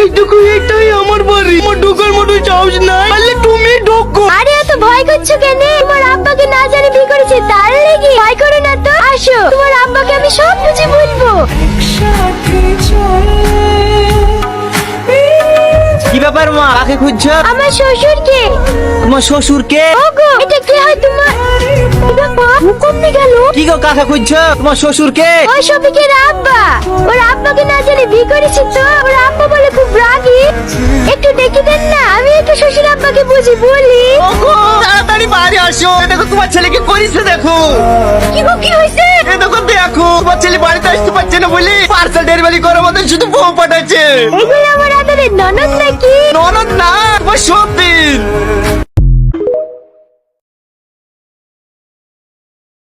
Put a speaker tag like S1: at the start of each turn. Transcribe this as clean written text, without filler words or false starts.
S1: এইটুকু এটাই আমার বাড়ি, আমার ঢোকার মতো সাহস নাই, তাহলে তুমি ঢোকো।
S2: আরে এত ভয় করছো কেন? তোমার আব্বাকে না জানি বিয়ে করেছে তার লেগে ভয় করো না তো। আসো, তোমার আব্বাকে আমি সব বুঝে বলবো।
S1: কি ব্যাপার মা, কাকে খুঁজছো?
S2: আমার শ্বশুরকে।
S1: তোমার শ্বশুরকে?
S2: ওগো, এটা কি হয় তোমার? কি ব্যাপার? হুকুম নিয়ে গেল।
S1: কি গো, কাকে খুঁজছো? তোমার শ্বশুরকে?
S2: ওই শফিকের আব্বা। ওর আব্বাকে না জানি বিয়ে করেছে তো। ওর আব্বা বলে খুব রাগী। একটু ডেকে দেন না, আমি একটু শ্বশুর আব্বাকে বুঝি বলি।
S1: ওগো, তাড়াতাড়ি বাড়ি আসো, এই দেখো তোমার ছেলেকে করেছে, দেখো।
S2: কি গো, কি হয়েছে?
S1: এই দেখো দেখো, তোমার ছেলে বাড়িতে আসতে পারছে না বলে পার্সেল ডেলিভারি করার মতো শুধু বউ পাঠাচ্ছে।
S2: এগুলো আমার আদরের ননদ নাকি?
S1: ননদ না, তোমার সতীন।